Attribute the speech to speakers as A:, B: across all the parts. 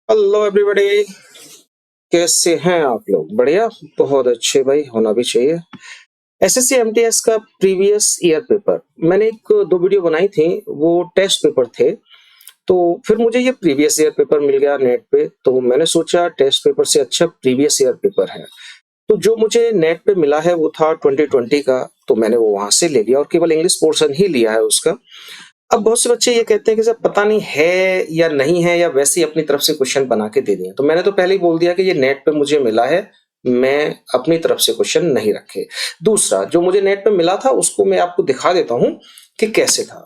A: Hello everybody. कैसे हैं आप लोग? बढ़िया, बहुत अच्छे भाई, होना भी चाहिए। एसएससी एमटीएस का प्रीवियस ईयर पेपर मैंने एक दो वीडियो बनाई थी, वो टेस्ट पेपर थे। तो फिर मुझे ये प्रीवियस ईयर पेपर मिल गया नेट पे, तो मैंने सोचा टेस्ट पेपर से अच्छा प्रीवियस ईयर पेपर है। तो जो मुझे नेट पे मिला है वो था 2020 का, तो मैंने वो वहां से ले लिया और केवल इंग्लिश पोर्शन ही लिया है उसका। अब बहुत से बच्चे ये कहते हैं कि सर पता नहीं है या नहीं है, या वैसे ही अपनी तरफ से क्वेश्चन बना के दे दिए। तो मैंने तो पहले ही बोल दिया कि ये नेट पे मुझे मिला है, मैं अपनी तरफ से क्वेश्चन नहीं रखे। दूसरा, जो मुझे नेट पे मिला था उसको मैं आपको दिखा देता हूं कि कैसे था।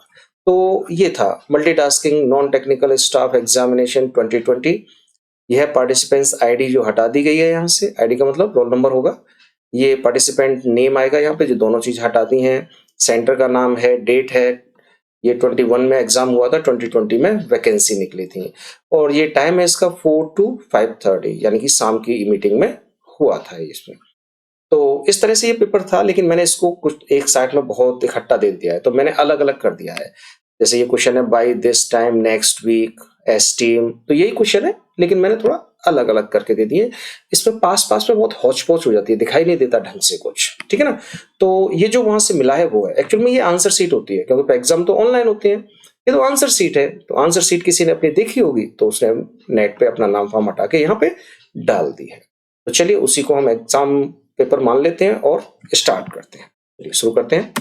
A: तो ये था multitasking non technical staff examination 2020। यह है पार्टिसिपेंट्स आईडी जो हटा दी गई है यहाँ से। आईडी का मतलब रोल नंबर होगा। ये पार्टिसिपेंट नेम आएगा यहाँ पे, जो दोनों चीज हटा दी हैं। सेंटर का नाम है, डेट है। ये 21 में एग्जाम हुआ था, 2020 में वैकेंसी निकली थी। और ये टाइम है इसका 4 to 5:30, यानी कि शाम की मीटिंग में हुआ था इसमें। तो इस तरह से ये पेपर था, लेकिन मैंने इसको कुछ एक साइड में बहुत इकट्ठा दे दिया है, तो मैंने अलग अलग कर दिया है। जैसे ये क्वेश्चन है by this time next week esteem, तो यही क्वेश्चन है, लेकिन मैंने थोड़ा अलग अलग करके दे दिए। इसमें पास पास में बहुत हौच पौच हो जाती है, दिखाई नहीं देता ढंग से कुछ, ठीक है ना। तो ये जो वहां से मिला है वो है, एक्चुअल में ये आंसर सीट होती है, क्योंकि एग्जाम तो ऑनलाइन होते हैं। ये तो आंसर सीट है, तो आंसर सीट किसी ने अपनी देखी होगी, तो उसने नेट पे अपना नाम फार्म हटा के यहाँ पे डाल दी है। तो चलिए उसी को हम एग्जाम पेपर मान लेते हैं और स्टार्ट करते हैं। चलिए शुरू करते हैं।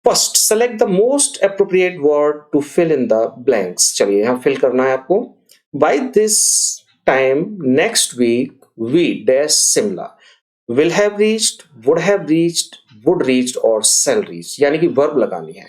A: First, select the most appropriate word to fill in the blanks. चलिए यहाँ फिल करना है आपको। By this time next week we dash Shimla, will have reached, would have reached, would reached और सेल रीच, यानी कि वर्ब लगानी है।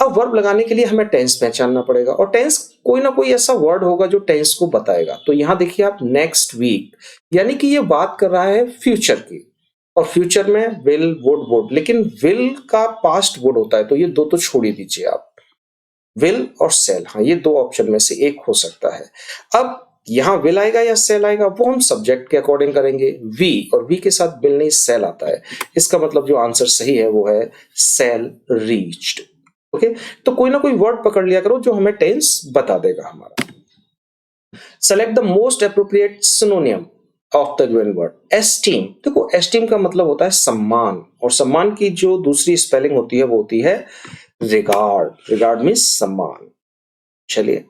A: अब वर्ब लगाने के लिए हमें टेंस पहचानना पड़ेगा, और टेंस कोई ना कोई ऐसा वर्ड होगा जो टेंस को बताएगा। तो यहां देखिए आप, नेक्स्ट वीक, यानी कि ये बात कर रहा है फ्यूचर की, और फ्यूचर में विल वुड वुड, लेकिन विल का पास्ट वुड होता है, तो ये दो तो छोड़ ही दीजिए आप। विल और सेल, हाँ ये दो ऑप्शन में से एक हो सकता है। अब यहां विल आएगा या सेल आएगा वो हम सब्जेक्ट के अकॉर्डिंग करेंगे। वी, और वी के साथ विल नहीं सेल आता है। इसका मतलब जो आंसर सही है वो है सेल रीच्ड। ओके, तो कोई ना कोई वर्ड पकड़ लिया करो जो हमें टेंस बता देगा हमारा। Select the most appropriate सिनोनियम of the given word. Esteem, देखो एस्टीम का मतलब होता है सम्मान, और सम्मान की जो दूसरी स्पेलिंग होती है वो होती है रिगार्ड। रिगार्ड मीन्स सम्मान। चलिए,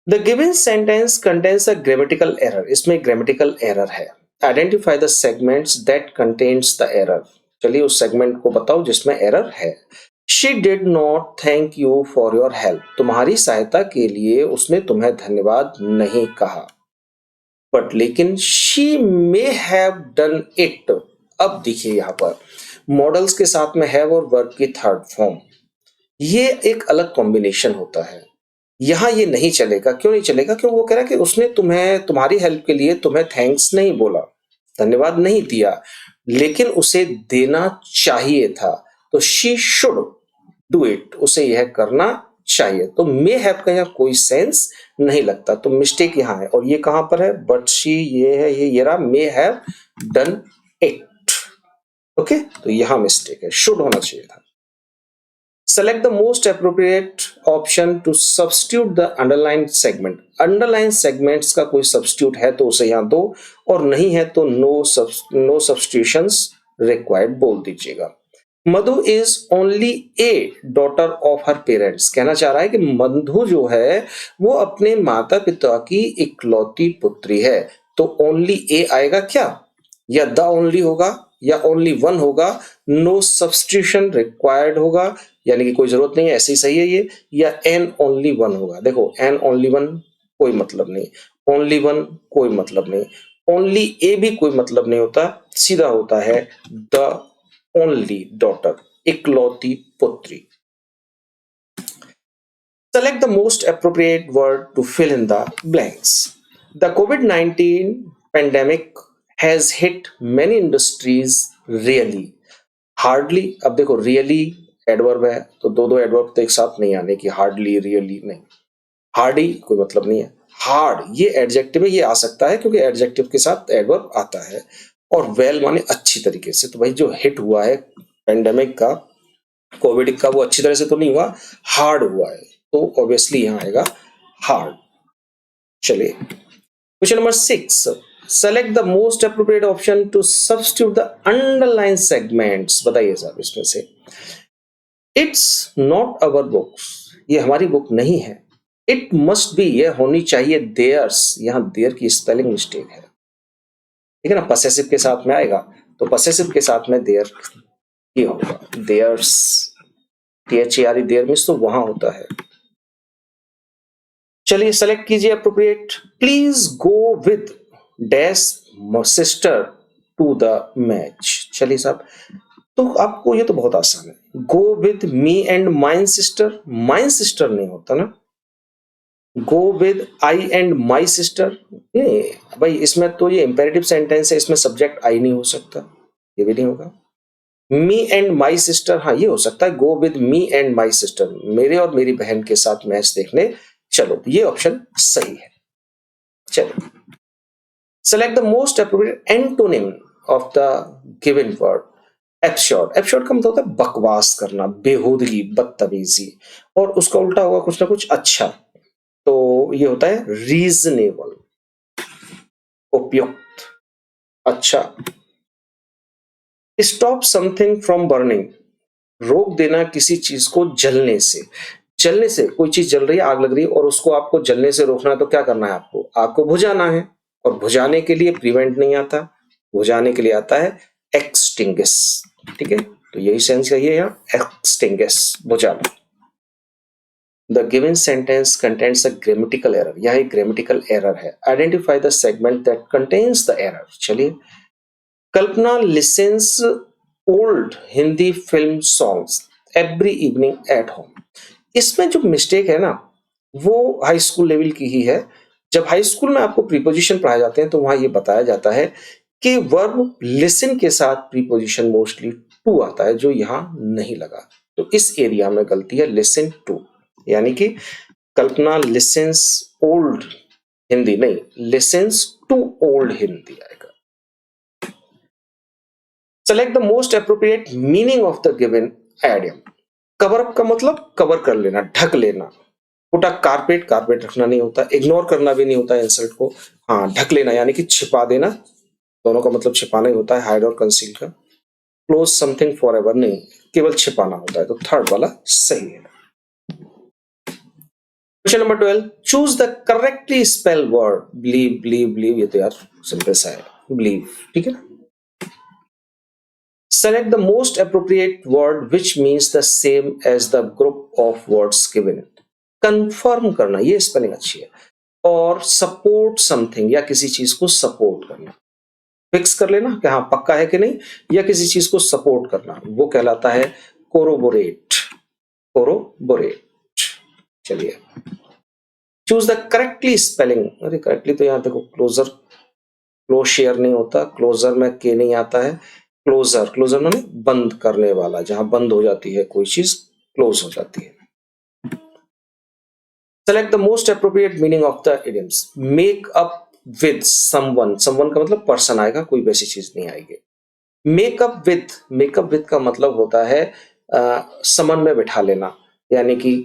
A: the given sentence contains a grammatical error, इसमें ग्रामेटिकल एरर है। Identify the segments that contains the error, चलिए उस सेगमेंट को बताओ जिसमें एरर है। She did not thank you for your help, तुम्हारी सहायता के लिए उसने तुम्हें धन्यवाद नहीं कहा। बट लेकिन she may have done it. अब देखिए यहां पर मॉडल्स के साथ में हैव और वर्ब की थर्ड फॉर्म, ये एक अलग कॉम्बिनेशन होता है। यहां ये नहीं चलेगा। क्यों नहीं चलेगा? क्यों, वो कह रहा है कि उसने तुम्हें, तुम्हारी हेल्प के लिए तुम्हें थैंक्स नहीं बोला, धन्यवाद नहीं दिया, लेकिन उसे देना चाहिए था। तो शी शुड डू इट, उसे यह करना चाहिए। तो मे हैव का यहाँ कोई सेंस नहीं लगता, तो मिस्टेक यहाँ है। और ये कहां पर है? बट शी, ये है, ये रहा may have done it. Okay, तो यहां मिस्टेक है, शुड होना चाहिए था। Select the most appropriate option to substitute the underlined segment. Underline segments का कोई substitute है तो उसे यहाँ दो, और नहीं है तो no substitutions required बोल दीजिएगा। Madhu is only a daughter of her parents, कहना चाह रहा है कि मधु जो है वो अपने माता पिता की इकलौती पुत्री है। तो ओनली ए आएगा क्या, या द ओनली होगा, या ओनली वन होगा, नो सब्सटीट्यूशन रिक्वायर्ड होगा, यानी कि कोई जरूरत नहीं है, ऐसे ही सही है ये, या एन ओनली वन होगा। देखो एन ओनली वन कोई मतलब नहीं, ओनली वन कोई मतलब नहीं, ओनली ए भी कोई मतलब नहीं होता, सीधा होता है द ओनली डॉटर, इकलौती पुत्री। Select the most appropriate word to fill in the blanks. The COVID-19 pandemic has hit many industries really hardly. अब देखो really एडवर्ब है, तो दो दो एडवर्ब तो एक साथ नहीं आने की, हार्डली रियली नहीं। हार्डी कोई मतलब नहीं है, हार्ड ये एडजेक्टिव है, ये आ सकता है क्योंकि एडजेक्टिव के साथ एडवर्ब आता है। और वेल माने अच्छी तरीके से, तो भाई जो हिट हुआ है पेंडेमिक का, कोविड का, वो अच्छी तरह से तो नहीं हुआ, हार्ड हुआ है, तो ऑब्वियसली यहां आएगा हार्ड। चलिए question number 6, select the most appropriate option to substitute the underline segments. बताइए साहब इसमें से। इट्स नॉट अवर बुक्स, ये हमारी बुक नहीं है। इट मस्ट बी, ये होनी चाहिए देयर्स, यहां देयर की स्पेलिंग मिस्टेक है, ठीक है ना, पसेसिव के साथ में आएगा तो पसेसिव के साथ में देयर ये होगा, देयर्स, THERE देयर मीन्स तो वहां होता है। चलिए सेलेक्ट कीजिए appropriate. Please go with dash sister to the match. चलिए साहब, तो आपको ये तो बहुत आसान है, go with me and mine sister, mine sister नहीं होता ना, go with I and my sister, नहीं भाई, इसमें तो ये इंपेरेटिव सेंटेंस है, इसमें सब्जेक्ट आई नहीं हो सकता, ये भी नहीं होगा। मी एंड माई सिस्टर, हाँ ये हो सकता है, go with me and my sister, मेरे और मेरी बहन के साथ मैच देखने चलो, ये ऑप्शन सही है। चलो select the most appropriate antonym of the given word. Absurd, absurd का मतलब होता है बकवास करना, बेहूदगी, बदतमीजी, और उसका उल्टा होगा कुछ ना कुछ अच्छा, तो ये होता है रीजनेबल, उपयुक्त, अच्छा। स्टॉप समथिंग फ्रॉम बर्निंग, रोक देना किसी चीज को जलने से। जलने से, कोई चीज जल रही है, आग लग रही है और उसको आपको जलने से रोकना है तो क्या करना है आपको, आग को बुझाना है, और बुझाने के लिए प्रिवेंट नहीं आता, बुझाने के लिए आता है एक्सटिंग्विश, ठीक है, तो यही सेंस है यहाँ, एक्सटिंग्विश, बुझाना। The given sentence contains a grammatical error, यह एक ग्रामेटिकल एरर है। Identify the segment that contains the error. चलिए, Kalpana listens old Hindi film songs every evening at home. इसमें जो मिस्टेक है ना, वो हाई स्कूल लेवल की ही है। जब हाई स्कूल में आपको प्रीपोजिशन पढ़ाए जाते हैं तो वहां ये बताया जाता है कि वर्ब लिसन के साथ प्रीपोजिशन मोस्टली टू आता है, जो यहां नहीं लगा, तो इस एरिया में गलती है, लिसन टू, यानी कि कल्पना लिसन्स ओल्ड हिंदी नहीं, लिसन्स टू ओल्ड हिंदी आएगा। Select the most appropriate meaning of the given idiom. Cover up का मतलब कवर कर लेना, ढक लेना, पुट अ कारपेट, कारपेट रखना नहीं होता, इग्नोर करना भी नहीं होता इंसल्ट को, हाँ ढक लेना यानी कि छिपा देना, दोनों का मतलब छिपाना ही होता है, हाइड और कंसील का। क्लोज समथिंग फॉर एवर नहीं, केवल छिपाना होता है, तो थर्ड वाला सही है। Question number 12, choose the correctly spell word. Believe, believe, believe, ये तो यार सिंपल सा है, बिलीव, ठीक है ना। Select the most appropriate word which means the same as the group of words given. Confirm करना, ये स्पेलिंग अच्छी है, और सपोर्ट समथिंग, या किसी चीज को सपोर्ट करना, फिक्स कर लेना कि हाँ पक्का है कि नहीं, या किसी चीज को सपोर्ट करना, वो कहलाता है कोरोबोरेट, कोरोबोरेट। चलिए, चूज द करेक्टली स्पेलिंग। अरे करेक्टली तो यहाँ देखो, क्लोजर, क्लोज शेयर नहीं होता, क्लोजर में के नहीं आता है, क्लोजर, क्लोजर माने बंद करने वाला, जहां बंद हो जाती है कोई चीज, क्लोज हो जाती है। Select the most appropriate meaning of the idioms. Make up with someone, someone का मतलब पर्सन आएगा, कोई वैसी चीज नहीं आएगी। मेकअप विद, मेकअप विद का मतलब होता है समन में बिठा लेना, यानी कि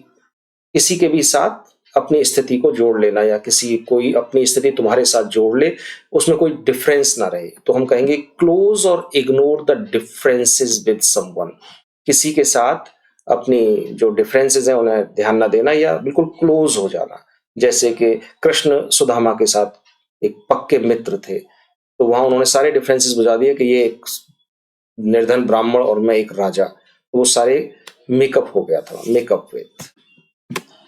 A: किसी के भी साथ अपनी स्थिति को जोड़ लेना, या किसी, कोई अपनी स्थिति तुम्हारे साथ जोड़ ले, उसमें कोई डिफरेंस ना रहे, तो हम कहेंगे क्लोज और ignore the differences with someone. किसी के साथ अपनी जो डिफरेंसेस हैं उन्हें ध्यान ना देना, या बिल्कुल क्लोज हो जाना, जैसे कि कृष्ण सुदामा के साथ एक पक्के मित्र थे, तो वहां उन्होंने सारे डिफरेंसेस बुझा दिए कि ये एक निर्धन ब्राह्मण और मैं एक राजा, तो वो सारे मेकअप हो गया था, मेकअप विद,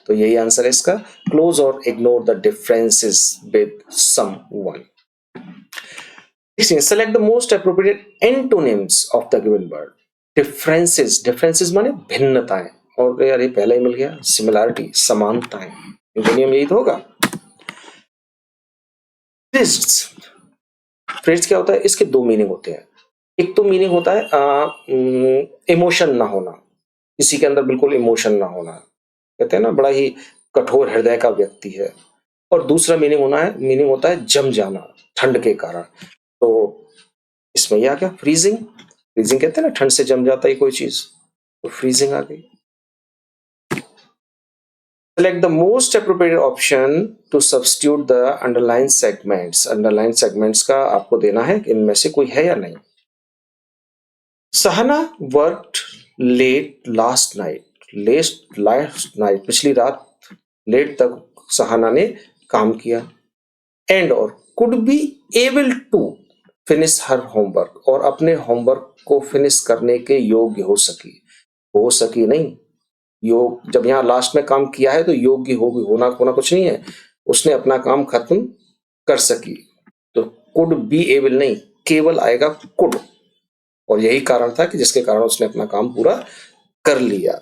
A: तो यही आंसर है इसका, क्लोज और ignore the differences with someone. Select the most appropriate antonyms of the given word. Differences, differences माने भिन्नताएं, और यार ये पहला ही मिल गया, सिमिलैरिटी, समानताएं, एंटोनिम यही तो होगा। फ्रेज, फ्रेज क्या होता है, इसके दो मीनिंग होते हैं। एक तो मीनिंग होता है इमोशन ना होना, किसी के अंदर बिल्कुल इमोशन ना होना, कहते हैं ना बड़ा ही कठोर हृदय का व्यक्ति है। और दूसरा मीनिंग होता है जम जाना, ठंड के कारण। तो इसमें यह आ गया फ्रीजिंग, फ्रीजिंग कहते हैं ना, ठंड से जम जाता है कोई चीज, तो फ्रीजिंग आ गई। Select the most appropriate option to substitute the underlined segments. Underlined segments का आपको देना है कि इनमें से कोई है या नहीं. Sahana worked late last night. Last night पिछली रात लेट तक सहाना ने काम किया. एंड और could be able to finish her homework, और अपने होमवर्क को फिनिश करने के योग्य हो सकी नहीं. योग जब यहाँ लास्ट में काम किया है तो योग्य होगी, होना कुछ नहीं है. उसने अपना काम खत्म कर सकी. तो कुड बी एबल नहीं, केवल आएगा कुड, और यही कारण था कि जिसके कारण उसने अपना काम पूरा कर लिया.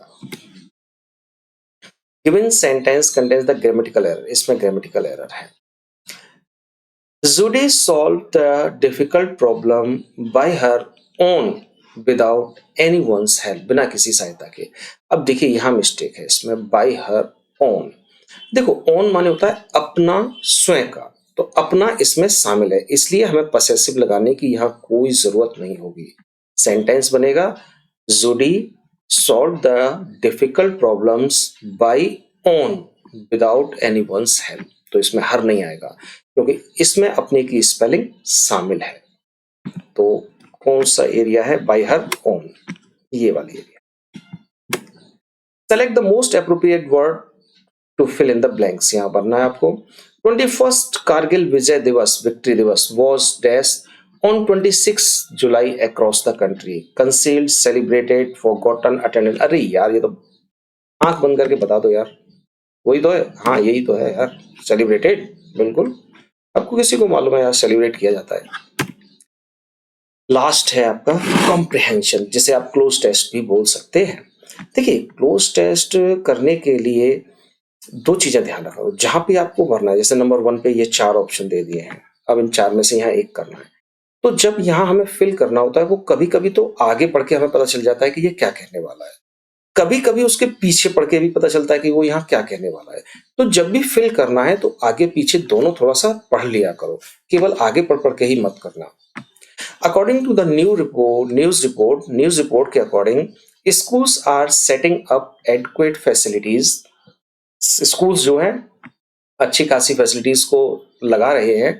A: Given sentence contains the grammatical error. इसमें ग्रामेटिकल एरर है. Judy solved the difficult problem by her own without anyone's help. बिना किसी सहायता के. अब देखिए यहाँ मिस्टेक है इसमें, by her own. देखो own माने होता है अपना, स्वयं का, तो अपना इसमें शामिल है, इसलिए हमें possessive लगाने की यहाँ कोई जरूरत नहीं होगी. सेंटेंस बनेगा Judy solved the difficult problems by own without anyone's help. तो इसमें हर नहीं आएगा क्योंकि इसमें अपने की स्पेलिंग शामिल है. तो कौन सा एरिया है? बाय हर ओन, ये वाली area. Select the most appropriate word to fill in the blanks. यहां भरना है आपको. 21st कारगिल विजय दिवस, विक्ट्री दिवस, was dash on 26 July across the country. Concealed, celebrated, forgotten, attended. अरे यार ये तो आंख बंद करके बता दो यार, वही तो है. हाँ यही तो है यार, सेलिब्रेटेड. बिल्कुल, आपको किसी को मालूम है यार सेलिब्रेट किया जाता है. लास्ट है आपका कॉम्प्रिहेंशन, जिसे आप क्लोज टेस्ट भी बोल सकते हैं. देखिए क्लोज टेस्ट करने के लिए दो चीजें ध्यान रखो जहां पे आपको भरना है. जैसे नंबर 1 पे ये 4 ऑप्शन दे दिए हैं, अब इन 4 में से यहाँ एक करना है. तो जब यहाँ हमें फिल करना होता है वो कभी कभी तो आगे पढ़ के हमें पता चल जाता है कि ये क्या कहने वाला है, कभी कभी उसके पीछे पढ़ के भी पता चलता है कि वो यहाँ क्या कहने वाला है. तो जब भी फिल करना है तो आगे पीछे दोनों थोड़ा सा पढ़ लिया करो, केवल आगे पढ़ के ही मत करना. According to the news report के according, schools are setting up adequate facilities. Schools जो है अच्छी खासी फैसिलिटीज को लगा रहे हैं.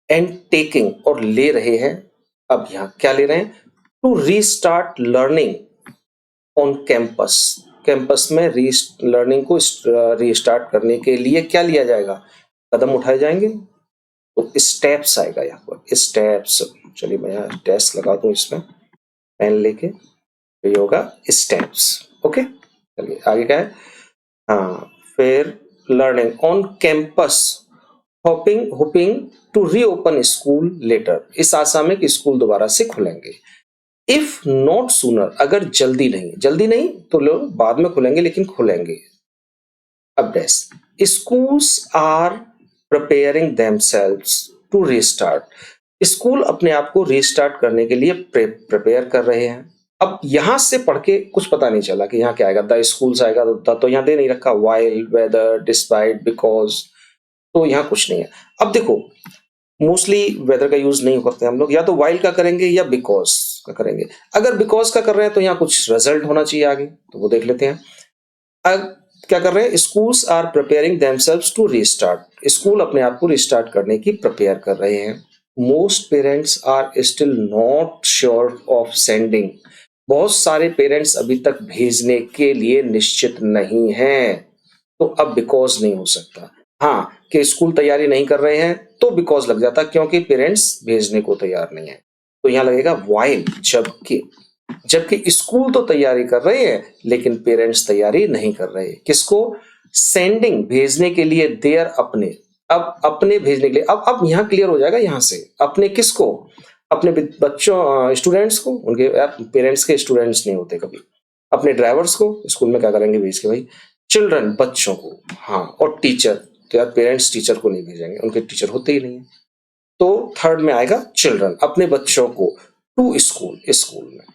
A: एंड टेकिंग, और ले रहे हैं. अब यहाँ क्या ले रहे हैं? To restart learning on campus. Campus में लर्निंग को रीस्टार्ट करने के लिए क्या लिया जाएगा? कदम उठाए जाएंगे. तो स्टेप्स आएगा यहाँ पर, स्टेप्स. चलिए मैं यहाँ डेस्क लगा दूं इसमें पेन लेके, तो ये होगा स्टेप्स. ओके चलिए आगे क्या है? हाँ, फिर learning on campus, hoping to reopen school later. इस आशा में कि स्कूल दोबारा से खुलेंगे. इफ नॉट सूनर, अगर जल्दी नहीं तो लोग बाद में खुलेंगे, लेकिन खुलेंगे. अब डेस, schools are preparing themselves to restart. School अपने आप को रीस्टार्ट करने के लिए प्रिपेयर कर रहे हैं. अब यहां से पढ़ के कुछ पता नहीं चला कि यहाँ क्या आएगा. द स्कूल्स आएगा, तो यहाँ दे नहीं रखा. वाइल, वेदर, डिस्पाइट, बिकॉज, तो यहाँ कुछ नहीं है. अब देखो मोस्टली वेदर का यूज नहीं करते हम लोग, या तो वाइल का करेंगे या बिकॉज का करेंगे. अगर बिकॉज का कर रहे हैं तो यहाँ कुछ रिजल्ट होना चाहिए आगे, तो वो देख लेते हैं. अब क्या कर रहे हैं? Schools are preparing themselves to restart. School अपने आप को रिस्टार्ट करने की प्रिपेयर कर रहे हैं. Most parents are still not sure of sending. बहुत सारे पेरेंट्स अभी तक भेजने के लिए निश्चित नहीं हैं, तो अब बिकॉज नहीं हो सकता. हाँ, कि स्कूल तैयारी नहीं कर रहे हैं तो बिकॉज लग जाता, क्योंकि पेरेंट्स भेजने को तैयार नहीं है. तो यहाँ लगेगा वाइल. जबकि स्कूल तो तैयारी कर रहे हैं लेकिन पेरेंट्स तैयारी नहीं कर रहे. किसको? सेंडिंग, भेजने के लिए. देयर, अपने. अब अपने भेजने के लिए, अब यहाँ क्लियर हो जाएगा. यहाँ से अपने किसको? अपने बच्चों, स्टूडेंट्स को. उनके पेरेंट्स के स्टूडेंट्स नहीं होते कभी. अपने ड्राइवर्स को स्कूल में क्या करेंगे भेज के भाई? चिल्ड्रन, बच्चों को. हाँ, और टीचर, तो यार पेरेंट्स टीचर को नहीं भेजेंगे, उनके टीचर होते ही नहीं है. तो थर्ड में आएगा चिल्ड्रन, अपने बच्चों को. टू स्कूल, स्कूल में.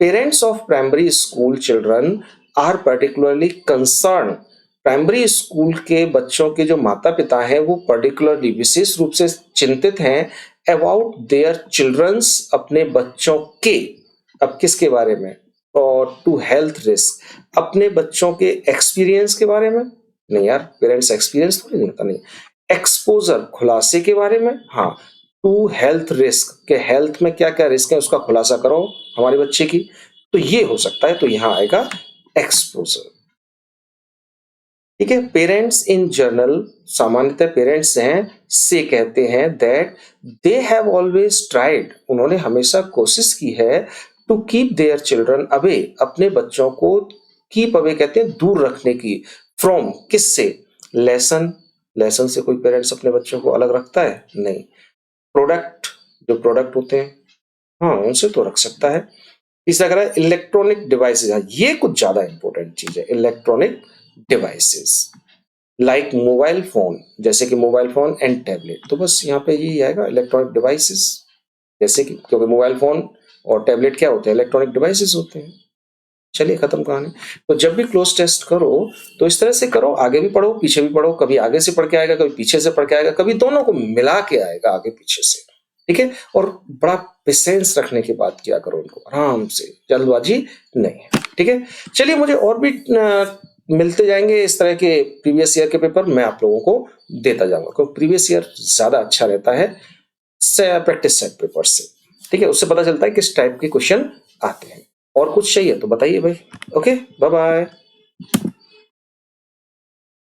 A: Parents of primary school children are particularly concern. Primary school के बच्चों के जो माता पिता हैं वो पर्टिकुलरली, विशेष रूप से चिंतित हैं अबाउट देयर चिल्ड्रंस, अपने बच्चों के. अब किसके बारे में? और टू हेल्थ रिस्क, अपने बच्चों के एक्सपीरियंस के बारे में. नहीं यार, पेरेंट्स एक्सपीरियंस थोड़ी नहीं होता, नहीं। एक्सपोजर, खुलासे के बारे में, हाँ। टू हेल्थ रिस्क, के हेल्थ में क्या क्या रिस्क है उसका खुलासा करो हमारे बच्चे की, तो ये हो सकता है, तो यहां आएगा एक्सपोजर। ठीक है। पेरेंट्स इन जनरल, सामान्यतः पेरेंट्स हैं, से कहते हैं that they have always tried, उन्होंने हमेशा कोशिश की है, to keep their children away, अपने बच्चों को कीप अवे कहते हैं दूर रखने की, फ्रॉम किससे, लेसन, लेसन से कोई पेरेंट्स अपने बच्चों को अलग रखता है, नहीं। प्रोडक्ट, जो प्रोडक्ट होते हैं, हाँ उनसे तो रख सकता है। तीसरा कह रहा है इलेक्ट्रॉनिक डिवाइसेज, ये कुछ ज्यादा इंपॉर्टेंट चीज है, electronic devices like mobile phone, जैसे कि मोबाइल फोन एंड टैबलेट, तो बस यहाँ पे यही आएगा इलेक्ट्रॉनिक डिवाइसेस, जैसे कि, क्योंकि मोबाइल फोन और टैबलेट क्या होते हैं, इलेक्ट्रॉनिक डिवाइसेस होते हैं। चलिए खत्म कहानी। तो जब भी क्लोज टेस्ट करो तो इस तरह से करो, आगे भी पढ़ो पीछे भी पढ़ो, कभी आगे से पढ़ के आएगा, कभी पीछे से पढ़ के आएगा, कभी दोनों को मिला के आएगा आगे पीछे से। ठीक है। और बड़ा पेशेंस रखने की बात किया करो, इनको आराम से, जल्दबाजी नहीं है। ठीक है। चलिए, मुझे और भी मिलते जाएंगे इस तरह के प्रीवियस ईयर के पेपर, मैं आप लोगों को देता जाऊंगा, क्योंकि प्रीवियस ईयर ज्यादा अच्छा रहता है प्रैक्टिस सेट पेपर से। ठीक है। उससे पता चलता है किस टाइप के क्वेश्चन आते हैं। और कुछ चाहिए तो बताइए भाई। Okay, bye bye.